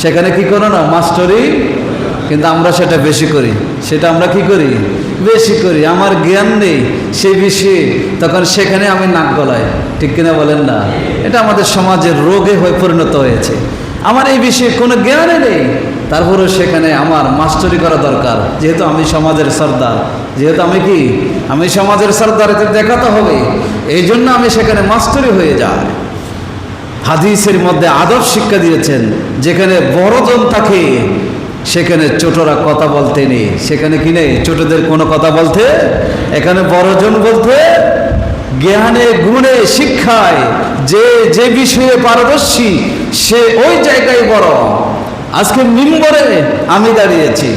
সেখানে কি করো না? মাস্টারি। কিন্তু আমরা সেটা বেশি করি, সেটা আমরা কি করি? বেশি করি। আমার জ্ঞান নেই সেই বিষয়ে, তখন সেখানে আমি নাক গলাই। ঠিক কিনা বলেন না? এটা আমাদের সমাজের রোগে হয়ে পরিণত হয়েছে। আমার এই বিষয়ে কোনো জ্ঞানই নেই, তারপরেও সেখানে আমার মাস্টারি করা দরকার। যেহেতু আমি সমাজের সর্দার, যেহেতু আমি কি? আমি সমাজের সর্দার, এতে দেখাতে হবে, এই জন্য আমি সেখানে মাস্টারি হয়ে যাই। হাদিসের মধ্যে আদব শিক্ষা দিয়েছেন, যেখানে বড়জন থাকে সেখানে ছোটরা কথা বলতে নেই। সেখানে কি নেই? ছোটদের কোনো কথা বলতে। এখানে বড়জন বলতে জ্ঞানে গুণে শিক্ষায় যে যে বিষয়ে পারদর্শী সে ওই জায়গায় বড়। আজকে মিম্বরে আমি দাঁড়িয়েছি,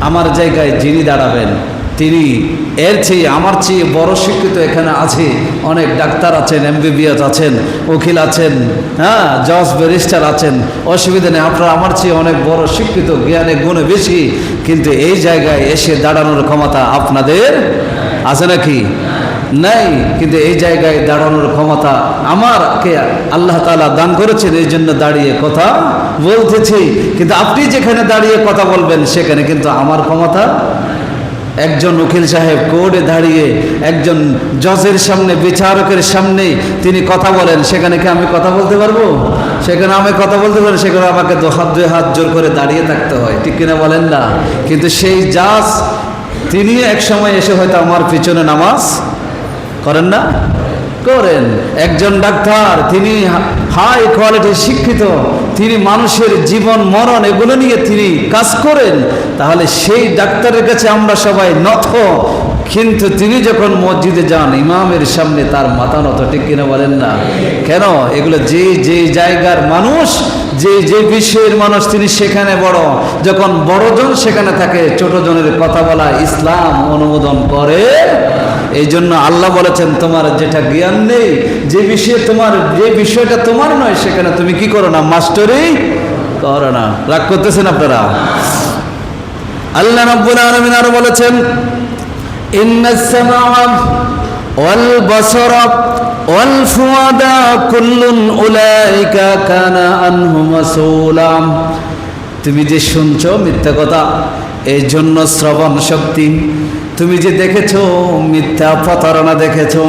আমার জায়গায় যিনি দাঁড়াবেন তিনি এর চেয়ে আমার চেয়ে বড় শিক্ষিত এখানে আছে। অনেক ডাক্তার আছেন, এমবিবিএস আছেন, উকিল আছেন, হ্যাঁ, জজ ব্যারিস্টার আছেন, অসুবিধা নেই। আপনারা আমার চেয়ে অনেক বড় শিক্ষিত, জ্ঞানে গুণে বেশি, কিন্তু এই জায়গায় এসে দাঁড়ানোর ক্ষমতা আপনাদের আছে নাকি? নাই। কিন্তু এই জায়গায় দাঁড়ানোর ক্ষমতা আমারকে আল্লাহ তাআলা দান করেছেন, এই জন্য দাঁড়িয়ে কথা বলতেছি। কিন্তু আপনি যেখানে দাঁড়িয়ে কথা বলবেন সেখানে কিন্তু আমার ক্ষমতা। একজন উকিল সাহেব কোর্টে দাঁড়িয়ে একজন জজের সামনে, বিচারকের সামনে তিনি কথা বলেন, সেখানে কি আমি কথা বলতে পারবো? সেখানে আমি কথা বলতে পারি? সেখানে আমাকে দুই হাত জোর করে দাঁড়িয়ে থাকতে হয়, ঠিক কিনা বলেন না? কিন্তু সেই জাজ তিনি এক সময় এসে হয়তো আমার পিছনে নামাজ করেন না? করেন। একজন ডাক্তার তিনি হাই কোয়ালিটির শিক্ষিত, তিনি মানুষের জীবন মরণ এগুলো নিয়ে তিনি কাজ করেন, তাহলে সেই ডাক্তারের কাছে আমরা সবাই নত। কিন্তু তিনি যখন মসজিদে যান ইমামের সামনে তার মাথা নত, ঠিক কিনা বলেন না? কেন? এগুলো যে যে জায়গার মানুষ, যে যে বিষয়ের মানুষ তিনি সেখানে বড়। যখন বড়জন সেখানে থাকে, ছোটজনের কথা বলা ইসলাম অনুমোদন করে। এই জন্য আল্লাহ বলেছেন তোমার যেটা জ্ঞান নেই, যে বিষয়ে তোমার, যে বিষয়টা তোমার নয়, সেখানে তুমি কি করো না, মাস্টারি করো না। রাগ করতেছেন আপনারা? আল্লাহ রাব্বুল আলামিন আরো বলেছেন ইন্নাস সামআ ওয়াল বাসারা ওয়াল ফুআদা কুল্লুন উলাইকা কানা আনহু মাসউলা। তুমি যে শুনছো মিথ্যা কথা, এই জন্য শ্রবণ শক্তি, তুমি যে দেখেছো মিথ্যা প্রতারণা দেখেছো,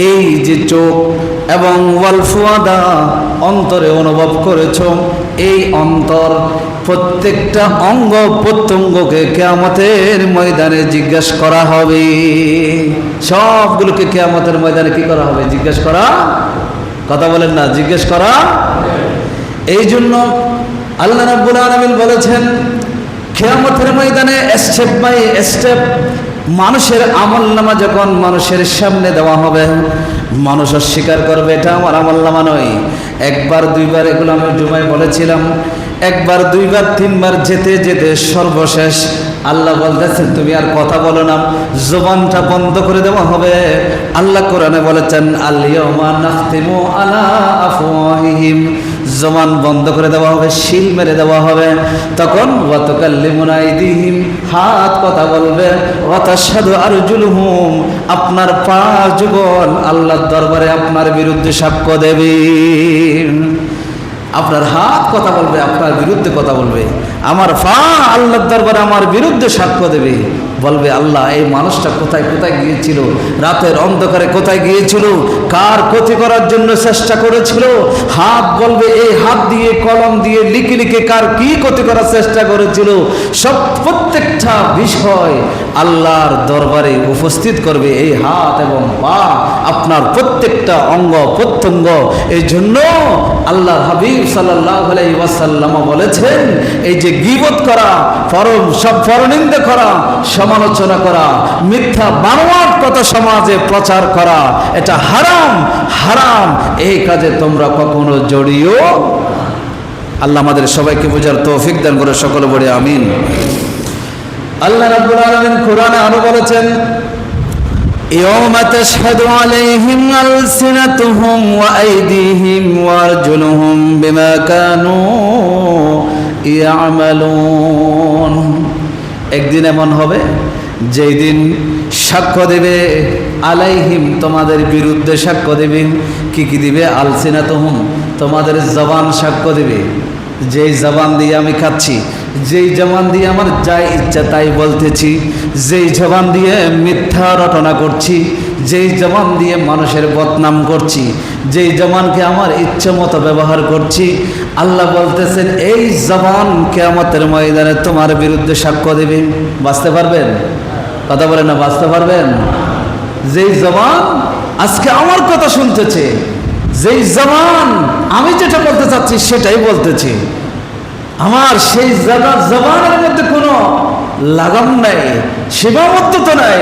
এই যে চোখ এবং ওয়াল ফুয়াদা অন্তরে অনুভব করেছো, এই অন্তর প্রত্যেকটা অঙ্গ প্রত্যঙ্গকে কিয়ামতের ময়দানে জিজ্ঞাসা করা হবে। সবগুলোকে কিয়ামতের ময়দানে কি করা হবে? জিজ্ঞেস করা। কথা বলেন না? জিজ্ঞেস করা। এই জন্য আল্লাহ রাব্বুল আলামিন বলেছেন কিয়ামতের ময়দানে স্টেপ বাই স্টেপ মানুষের আমলনামা যখন মানুষের সামনে দেওয়া হবে, মানুষ অস্বীকার করবে এটা আমার আমলনামা নয়। একবার দুইবার এগুলো আমি জুমায় বলেছিলাম, একবার দুইবার তিনবার যেতে যেতে সর্বশেষ আল্লাহ বলতেছেন তুমি আর কথা বলো না, জবানটা বন্ধ করে দেওয়া হবে। আল্লাহ কোরআনে বলেছেন আল ইয়াউমা নাখতিমু আলা আফওয়াহিহিম, জবান বন্ধ করে দেওয়া হবে, শিল মেরে দেওয়া হবে। তখন ওয়া তুকাল্লিমুনা আইদিহিম, হাত কথা বলবে, ওয়া তাশহাদু আরজুলুহুম, আপনার পা যুগল আল্লাহর দরবারে আপনার বিরুদ্ধে সাক্ষ্য দেবে। আপনার হাত কথা বলবে, আপনার বিরুদ্ধে কথা বলবে। আমার পা আল্লাহর দরবারে আমার বিরুদ্ধে সাক্ষ্য দেবে, বলবে আল্লাহ এই মানুষটা কোথায় কোথায় গিয়েছিল, রাতের অন্ধকারে কোথায় গিয়েছিল, কার ক্ষতি করার জন্য চেষ্টা করেছিল। হাত বলবে এই হাত দিয়ে কলম দিয়ে লিখে লিখে কার কি ক্ষতি করার চেষ্টা করেছিল। সব প্রত্যেকটা বিষয় আল্লাহর দরবারে উপস্থিত করবে এই হাত এবং পা, আপনার প্রত্যেকটা অঙ্গ প্রত্যঙ্গ। এই জন্য আল্লাহ হাবিব সাল্লাল্লাহু আলাইহি ওয়াসাল্লাম বলেছেন এই যে গীবত করা, সব পরনিন্দা করা, সমালোচনা করা, মিথ্যা বানোয়াট কথা সমাজে প্রচার করা, এটা হারাম। হারাম, এই কাজে তোমরা কখনো জড়িও। আল্লাহ আমাদের সবাইকে বোঝার তৌফিক দান করে, সকলে বলে আমিন। আল্লাহ রাব্বুল আলামিন কোরআনে আরো বলেছেন ইয়াউমা তাশহাদু আলাইহিম আলসিনাতুহুম ওয়া আইদিহিম ওয়া আরজুলুহুম বিমা কানু ইয়ামালুন। একদিন এমন হবে যেই দিন সাক্ষ্য দেবে আলাইহিম, তোমাদের বিরুদ্ধে সাক্ষ্য দেবে। কি কি দিবে? আলসিনাতুহুম, তোমাদের জবান সাক্ষ্য দেবে। যেই জবান দিয়ে আমি খাচ্ছি, যেই জবান দিয়ে আমার যাই ইচ্ছা তাই বলতেছি, যেই জবান দিয়ে মিথ্যা রটনা করছি, যেই জবান দিয়ে মানুষের বদনাম করছি, যেই জবানকে আমার ইচ্ছে মতো ব্যবহার করছি, আল্লাহ বলতেছেন এই জবান কিয়ামতের ময়দানে তোমার বিরুদ্ধে সাক্ষ্য দেবে। বাঁচতে পারবেন? কথা বলেন না, বাঁচতে পারবেন? যেই জবান আজকে আমার কথা শুনতেছে, যেই জবান আমি যেটা বলতে চাচ্ছি সেটাই বলতেছি, আমার সেই জবানের মধ্যে কোনো লাগাম নাই, সীমাবদ্ধতা নাই।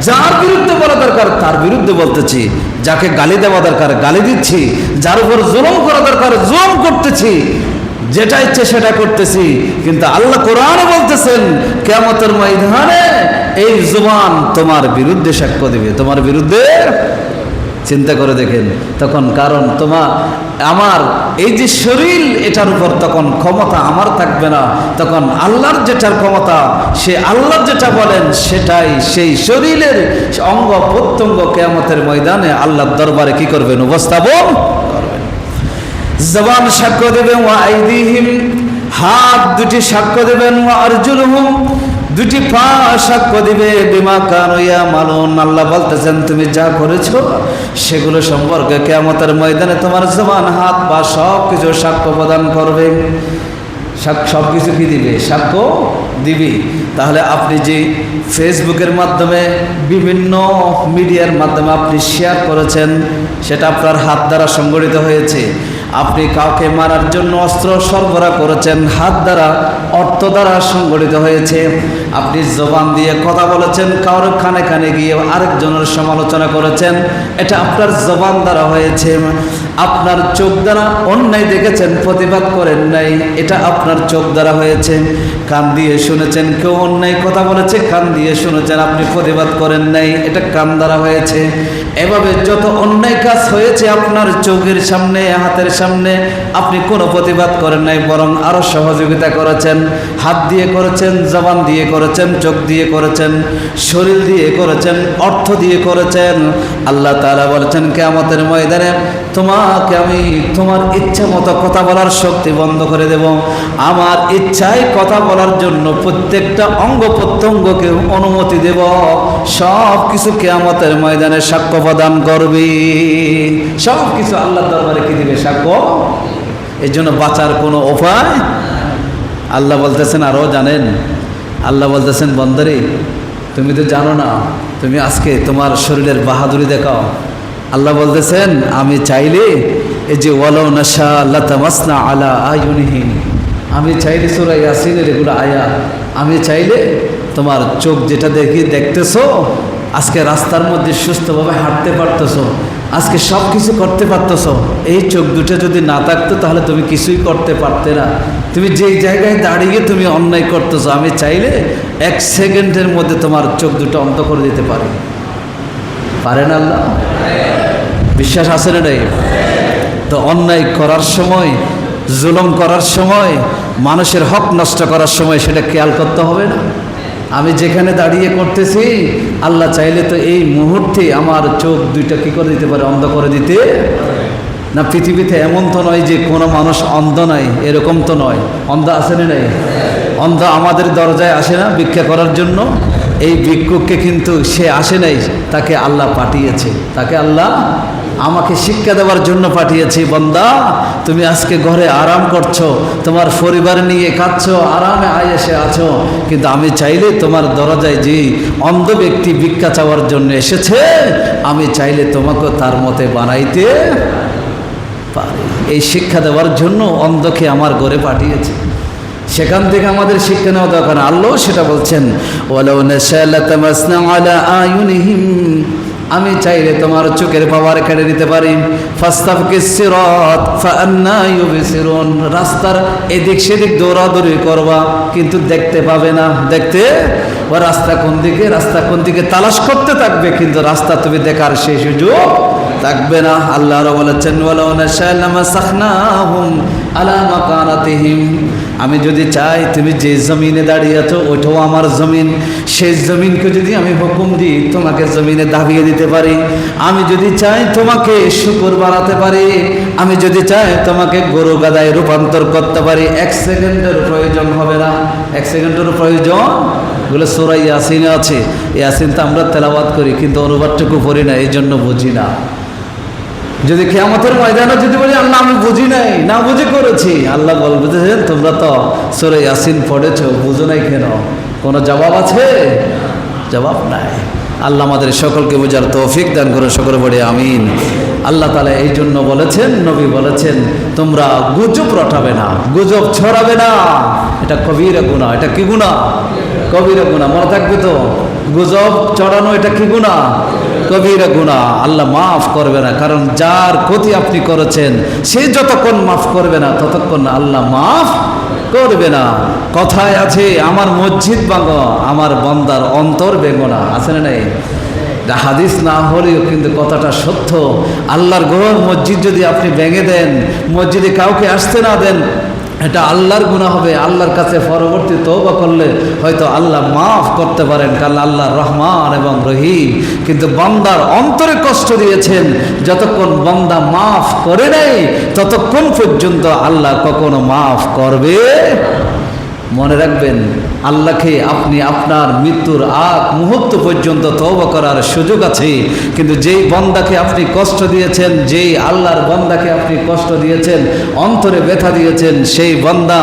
যার বিরুদ্ধে বলা দরকার তার বিরুদ্ধে বলতেছি, যাকে গালি দেওয়া দরকার গালি দিচ্ছি, যার উপর জুলুম করা দরকার জুলুম করতেছি, যেটা ইচ্ছে সেটা করতেছি, কিন্তু আল্লাহ কোরআনে বলতেছেন কিয়ামতের ময়দানে এই জবান তোমার বিরুদ্ধে সাক্ষ্য দিবে, তোমার বিরুদ্ধে। চিন্তা করে দেখেন তখন, কারণ তোমার আমার এই যে শরীর, এটার উপর তখন ক্ষমতা আমার থাকবে না, তখন আল্লাহর যেটার ক্ষমতা, সে আল্লাহ যেটা বলেন সেটাই, সেই শরীরের অঙ্গ প্রত্যঙ্গ কিয়ামতের ময়দানে আল্লাহর দরবারে কি করবেন? উপস্থাপন করবেন। জবান সাক্ষ্য দেবেন, ওয়া আইদিহিম, হাত দুটি সাক্ষ্য দেবেন, ওয়া আরজুলুহুম, দুটি পা সাক্ষ্য দিবে, বিমা কানু ইয়ামালুন। আল্লাহ বলতেছেন তুমি যা করেছো সেগুলো সম্পর্কে কিয়ামতের ময়দানে তোমার জবান, হাত, পা সব কিছু সাক্ষ্য প্রদান করবে। সব কিছু কি দিবে? সাক্ষ্য দিবে। তাহলে আপনি যে ফেসবুকের মাধ্যমে, বিভিন্ন মিডিয়ার মাধ্যমে আপনি শেয়ার করেছেন, সেটা আপনার হাত দ্বারা সংগঠিত হয়েছে। আপনি কাউকে মারার জন্য অস্ত্র সরবরাহ করেছেন, হাত দ্বারা, অর্থ দ্বারা সংগঠিত হয়েছে। আপনি জবান দিয়ে কথা বলেছেন, কারোর কানে কানে গিয়ে আরেকজনের সমালোচনা করেছেন, এটা আপনার জবান দ্বারা হয়েছে। আপনার চোখ দ্বারা অন্যায় দেখেছেন, প্রতিবাদ করেন নাই, এটা আপনার চোখ দ্বারা হয়েছে। কান দিয়ে শুনেছেন, কেউ অন্যায় কথা বলেছে, কান দিয়ে শুনেছেন, আপনি প্রতিবাদ করেন নাই, এটা কান দ্বারা হয়েছে। এভাবে যত অন্যায় কাজ হয়েছে আপনার চোখের সামনে, হাতের সামনে, আপনি কোনো প্রতিবাদ করেন নাই, বরং আরো সহযোগিতা করেছেন। হাত দিয়ে করেছেন, জবান দিয়ে করেছেন, চোখ দিয়ে করেছেন, শরীর দিয়ে করেছেন, অর্থ দিয়ে করেছেন। আল্লাহ তাআলা বলেছেন কিয়ামতের ময়দানে তোমাকে আমি তোমার ইচ্ছা মতো কথা বলার শক্তি বন্ধ করে দেব। আমার ইচ্ছায় কথা বলার জন্য প্রত্যেকটা অঙ্গ প্রত্যঙ্গকে অনুমতি দেব। সব কিছু কিয়ামতের ময়দানে সাক্ষ্য প্রদান করবে। সব কিছু আল্লাহর দরবারে কি দিবে? সাক্ষ্য। এর জন্য বাঁচার কোনো উপায়। আল্লাহ বলতেছেন, আরও জানেন, আল্লাহ বলতেছেন বন্দরে তুমি তো জানো না, তুমি আজকে তোমার শরীরের বাহাদুরি দেখাও। আল্লাহ বলতেছেন আমি চাইলে, এই যে ওয়ালাউ নাশা লাতামাসনা আলা আয়ুনিহিম, আমি চাইলে, সূরা ইয়াসিনের এগুলো আয়াত, আমি চাইলে তোমার চোখ যেটা দেখতেছো, আজকে রাস্তার মধ্যে সুস্থভাবে হাঁটতে পারতেছো, আজকে সব কিছু করতে পারতেছো, এই চোখ দুটো যদি না থাকতো তাহলে তুমি কিছুই করতে পারতে না। তুমি যেই জায়গায় দাঁড়িয়ে তুমি অন্যায় করতেছো, আমি চাইলে 1 সেকেন্ডের মধ্যে তোমার চোখ দুটো অন্ধ করে দিতে পারি। পারেন আল্লাহ? বিশ্বাস আছে না? নাই তো অন্যায় করার সময়, জুলুম করার সময়, মানুষের হক নষ্ট করার সময় সেটা খেয়াল করতে হবে না? আমি যেখানে দাঁড়িয়ে করতেছি, আল্লাহ চাইলে তো এই মুহূর্তে আমার চোখ দুইটা কি করে দিতে পারে? অন্ধ করে দিতে না। পৃথিবীতে এমন তো নয় যে কোনো মানুষ অন্ধ নাই, এরকম তো নয়। অন্ধ আছে না? নাই অন্ধ আমাদের দরজায় আসে না ভিক্ষা করার জন্য? এই ভিক্ষুককে কিন্তু সে আসে নাই, তাকে আল্লাহ পাঠিয়েছে, তাকে আল্লাহ আমাকে শিক্ষা দেওয়ার জন্য পাঠিয়েছি। বান্দা তুমি আজকে ঘরে আরাম করছো, তোমার পরিবার নিয়ে খাচ্ছো, আরামে আয়েশে আছো, কিন্তু আমি চাইলে তোমার দরজায় যে অন্ধ ব্যক্তি ভিক্ষা চাওয়ার জন্য এসেছে, আমি চাইলে তোমাকে তার মতে বানাইতে পারি। এই শিক্ষা দেওয়ার জন্য অন্ধকে আমার ঘরে পাঠিয়েছে। সেখান থেকে আমাদের শিক্ষা নেওয়া দরকার। আল্লাহ সেটা বলছেন, ওয়ালাউ নাশা লাতামাসনা আলা আয়ুনিহিম, আমি চাইলে তোমার চোখের পাওয়ার কেড়ে নিতে পারি। ফাস্তাবকিস সিরাত ফাআন্না ইউবসিরুন, রাস্তার এদিক সেদিক দৌড়াদৌড়ি করবা কিন্তু দেখতে পাবে না। দেখতে ও রাস্তা কোন দিকে, রাস্তা কোন দিকে তালাশ করতে থাকবে, কিন্তু রাস্তা তুমি দেখার সেই সুযোগ থাকবে না। আল্লাহ বলেছেন ওয়ালাউ নাশা লামাসাখনাহুম আলা মাকানাতিহিম, আমি যদি চাই তুমি যে জমিনে দাঁড়িয়ে আছো ওইটাও আমার জমিন, সেই জমিনকে যদি আমি হুকুম দিই তোমাকে জমিনে দাবিয়ে দিতে পারি। আমি যদি চাই তোমাকে শুকর বানাতে পারি, আমি যদি চাই তোমাকে গরু গাদায় রূপান্তর করতে পারি। 1 সেকেন্ডের প্রয়োজন হবে না। 1 সেকেন্ডের প্রয়োজন বলে সূরা ইয়াসিনে আছে। ইয়াসিন তো আমরা তেলাওয়াত করি কিন্তু অনুবাদটুকু পড়ি না, এই জন্য বুঝি না। যদি কিয়ামতের ময়দানে যদি বলি আল্লাহ আমি বুঝি নাই, না বুঝে করেছি, আল্লাহ বলবে যে তোমরা তো সূরা ইয়াসিন পড়েছো, বুঝো নাই কেন? কোনো জবাব আছে? জবাব নাই। আল্লাহ আমাদের সকলকে বোঝার তৌফিক দান করে, সকলে বলে আমিন। আল্লাহ তাআলা এই জন্য বলেছেন, নবী বলেছেন তোমরা গুজব রটাবে না, গুজব ছড়াবে না, এটা কবিরা গুনাহ। এটা কি গুনাহ? কবিরা গুনাহ। মনে থাকবে তো, গুজব ছড়ানো এটা কি গুনাহ? কবিরা গুনাহ আল্লাহ মাফ করবে না, কারণ যার ক্ষতি আপনি করেছেন সে যতক্ষণ মাফ করবে না ততক্ষণ আল্লাহ মাফ করবে না। কথায় আছে, আমার মসজিদ ভাঙো আমার বান্দার অন্তর ভেঙো না, আছে না নাই? হাদিস না হলেও কিন্তু কথাটা সত্য। আল্লাহর ঘর মসজিদ যদি আপনি ভেঙে দেন, মসজিদে কাউকে আসতে না দেন, এটা আল্লাহর গুনাহ হবে। আল্লাহর কাছে পরবর্তী তওবা করলে হয়তো আল্লাহ মাফ করতে পারেন, কারণ আল্লাহ রহমান এবং রহিম। কিন্তু বান্দার অন্তরে কষ্ট দিয়েছেন, যতক্ষণ বান্দা মাফ করে নাই ততক্ষণ পর্যন্ত আল্লাহ কখনো মাফ করবে। মনে রাখবেন, আল্লাহকে আপনি আপনার মৃত্যুর আগ মুহূর্ত পর্যন্ত তওবা করার সুযোগ আছে, কিন্তু যেই বান্দাকে আপনি কষ্ট দিয়েছেন, যেই আল্লাহর বান্দাকে আপনি কষ্ট দিয়েছেন, অন্তরে ব্যথা দিয়েছেন, সেই বান্দা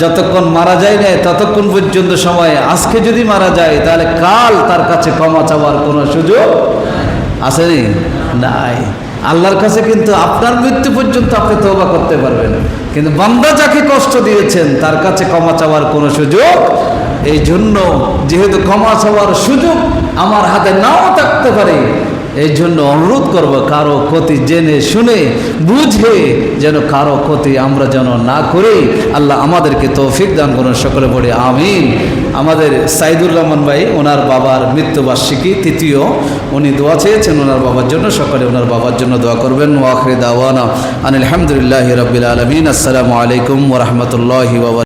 যতক্ষণ মারা যায় না ততক্ষণ পর্যন্ত সময়। আজকে যদি মারা যায় তাহলে কাল তার কাছে ক্ষমা চাওয়ার কোনো সুযোগ আছে নাই। আল্লাহর কাছে কিন্তু আপনার মৃত্যু পর্যন্ত আপনি তওবা করতে পারবেন, কিন্তু বান্দা যাকে কষ্ট দিয়েছেন তার কাছে ক্ষমা চাওয়ার কোনো সুযোগ। এই জন্য যেহেতু ক্ষমা চাওয়ার সুযোগ আমার হাতে নাও থাকতে পারে, এই জন্য অনুরোধ করব, কারো ক্ষতি জেনে শুনে বুঝে যেন কারো ক্ষতি আমরা যেন না করি। আল্লাহ আমাদেরকে তৌফিক দান করুন, সকলে পড়ে আমিন। আমাদের সাইদুর রহমান ভাই, ওনার বাবার মৃত্যুবার্ষিকী তৃতীয়, উনি দোয়া চেয়েছেন ওনার বাবার জন্য, সকলে ওনার বাবার জন্য দোয়া করবেন। ওয়া আখিরু দাওয়ানা আনিল হামদুলিল্লাহি রাব্বিল আলামিন। আসসালামু আলাইকুম ওয়া রাহমাতুল্লাহি ওয়া বারাকাতুহু।